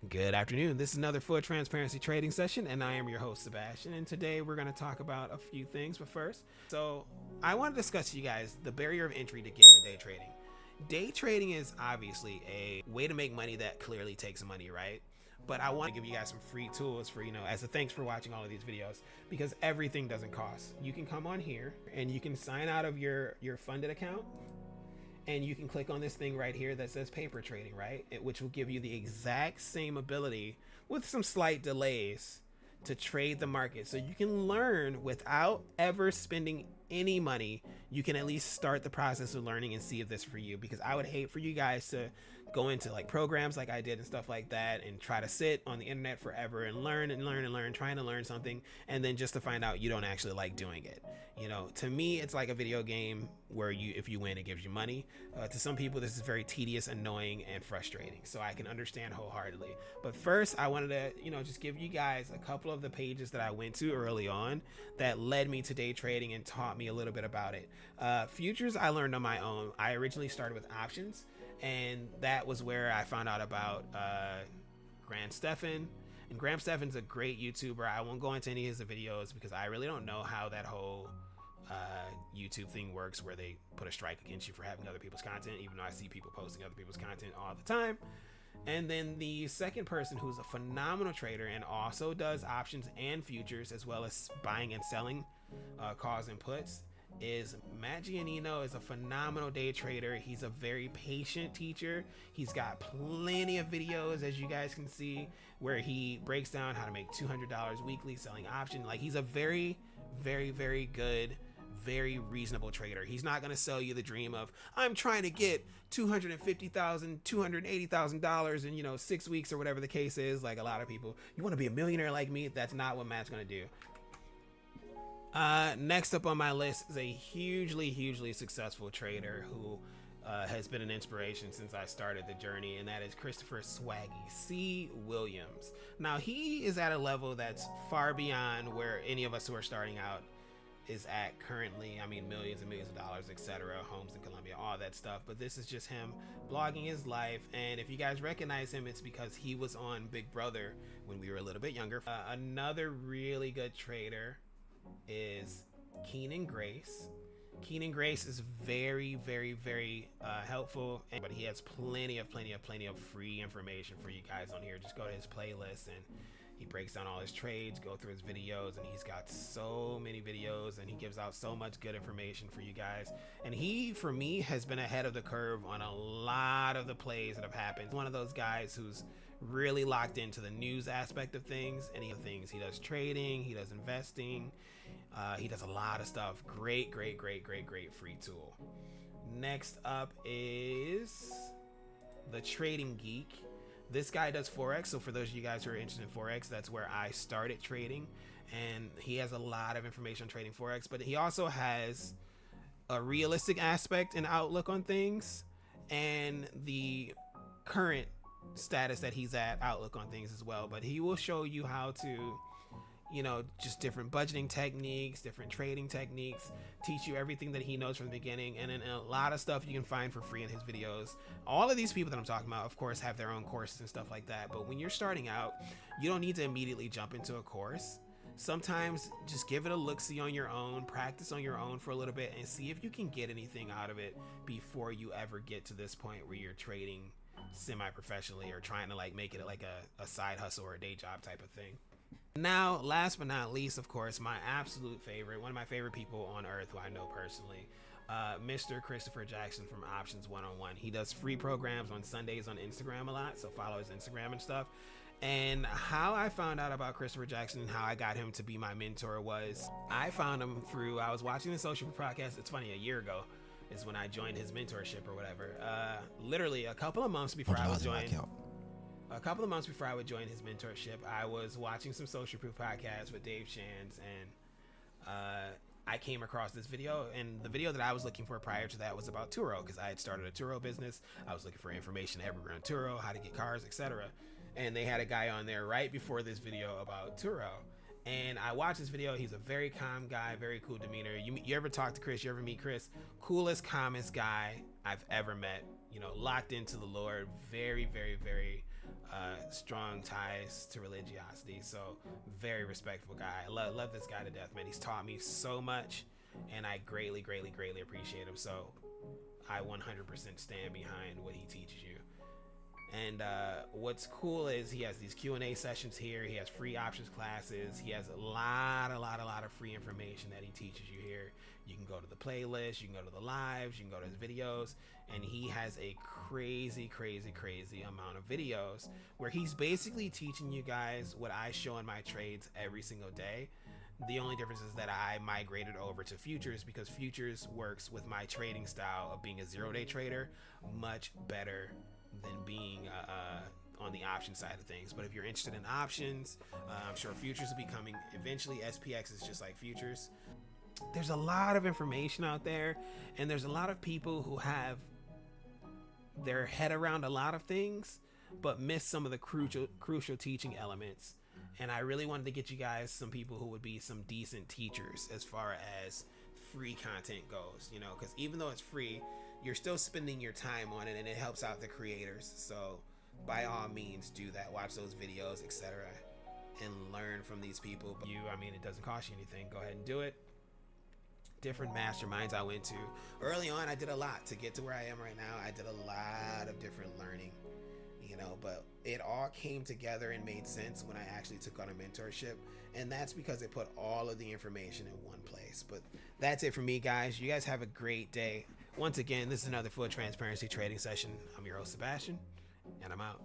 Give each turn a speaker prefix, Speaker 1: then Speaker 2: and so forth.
Speaker 1: Good afternoon. This is another full transparency trading session, and I am your host, Sebastian. And today we're going to talk about a few things. But first, I want to discuss to you guys the barrier of entry to get into day trading. Day trading is obviously a way to make money that clearly takes money, right? But I want to give you guys some free tools for, as a thanks for watching all of these videos, because everything doesn't cost. You can come on here and you can sign out of your funded account, and you can click on this thing right here that says paper trading, right? Which will give you the exact same ability with some slight delays to trade the market. So you can learn without ever spending any money. You can at least start the process of learning and see if this is for you, because I would hate for you guys to go into like programs like I did and stuff like that and try to sit on the internet forever and learn and learn and learn, trying to learn something, and then just to find out you don't actually like doing it. To me, it's like a video game where if you win, it gives you money. To some people, this is very tedious, annoying, and frustrating. So I can understand wholeheartedly. But first, I wanted to, just give you guys a couple of the pages that I went to early on that led me to day trading and taught me a little bit about it. Futures, I learned on my own. I originally started with options, and that was where I found out about Grant Stephan. And Graham Stephan's a great YouTuber. I won't go into any of his videos because I really don't know how that whole YouTube thing works, where they put a strike against you for having other people's content, even though I see people posting other people's content all the time. And then the second person, who's a phenomenal trader and also does options and futures, as well as buying and selling calls and puts, is Matt Giannino. Is a phenomenal day trader. He's a very patient teacher. He's got plenty of videos, as you guys can see, where he breaks down how to make $200 weekly selling options. Like, he's a very, very, very good, very reasonable trader. He's not going to sell you the dream of, I'm trying to get $250,000, $280,000 in 6 weeks or whatever the case is. Like a lot of people, you want to be a millionaire like me? That's not what Matt's going to do. Next up on my list is a hugely successful trader who has been an inspiration since I started the journey, and that is Christopher Swaggy C. Williams. Now, he is at a level that's far beyond where any of us who are starting out is at currently. I mean, millions and millions of dollars, etc., homes in Colombia, all that stuff. But this is just him blogging his life, and if you guys recognize him, it's because he was on Big Brother when we were a little bit younger. Another really good trader is Keenan Grace. Keenan Grace is very helpful, but he has plenty of free information for you guys on here. Just go to his playlist and he breaks down all his trades, go through his videos, and he's got so many videos and he gives out so much good information for you guys. And he, for me, has been ahead of the curve on a lot of the plays that have happened. One of those guys who's really locked into the news aspect of things, and he does trading, he does investing, he does a lot of stuff. Great free tool. Next up is the Trading Geek. This guy does Forex, so for those of you guys who are interested in Forex, that's where I started trading, and he has a lot of information on trading Forex, but he also has a realistic aspect and outlook on things, and the current status that he's at, outlook on things as well. But he will show you how to, just different budgeting techniques, different trading techniques, teach you everything that he knows from the beginning, and then a lot of stuff you can find for free in his videos. All of these people that I'm talking about, of course, have their own courses and stuff like that, but when you're starting out, you don't need to immediately jump into a course. Sometimes just give it a look-see on your own, practice on your own for a little bit, and see if you can get anything out of it before you ever get to this point where you're trading semi-professionally or trying to make it like a side hustle or a day job type of thing. Now, last but not least, of course, my absolute favorite, one of my favorite people on earth who I know personally, Mr. Christopher Jackson from Options 101. He does free programs on Sundays on Instagram a lot, so follow his Instagram and stuff. And how I found out about Christopher Jackson and how I got him to be my mentor was I found him I was watching the Social Proof podcast. It's funny, a year ago is when I joined his mentorship or whatever. Literally a couple of months before I would join his mentorship, I was watching some Social Proof podcasts with Dave Shands, and I came across this video, and the video that I was looking for prior to that was about Turo, because I had started a Turo business. I was looking for information everywhere on Turo, how to get cars, etc. And they had a guy on there right before this video about Turo. And I watched this video. He's a very calm guy, very cool demeanor. You ever talk to Chris? You ever meet Chris? Coolest, calmest guy I've ever met. You know, locked into the Lord. Very, very, very strong ties to religiosity. So very respectful guy. I love this guy to death, man. He's taught me so much, and I greatly, greatly, greatly appreciate him. So I 100% stand behind what he teaches you. And what's cool is he has these Q&A sessions here. He has free options classes. He has a lot of free information that he teaches you here. You can go to the playlist, you can go to the lives, you can go to his videos, and he has a crazy amount of videos where he's basically teaching you guys what I show in my trades every single day. The only difference is that I migrated over to futures because futures works with my trading style of being a 0-day trader much better than being on the option side of things. But if you're interested in options, I'm sure futures will be coming eventually. SPX is just like futures. There's a lot of information out there, and there's a lot of people who have their head around a lot of things but miss some of the crucial teaching elements. And I really wanted to get you guys some people who would be some decent teachers as far as free content goes, you know, because even though it's free, you're still spending your time on it, and it helps out the creators. So by all means do that, watch those videos, etc., and learn from these people. But I mean, it doesn't cost you anything. Go ahead and do it. Different masterminds I went to early on, I did a lot to get to where I am right now. I did a lot of different learning, you know, but it all came together and made sense when I actually took on a mentorship, and that's because it put all of the information in one place. But that's it for me, guys. You guys have a great day. Once again, this is another Full Transparency trading session. I'm your host, Sebastian, and I'm out.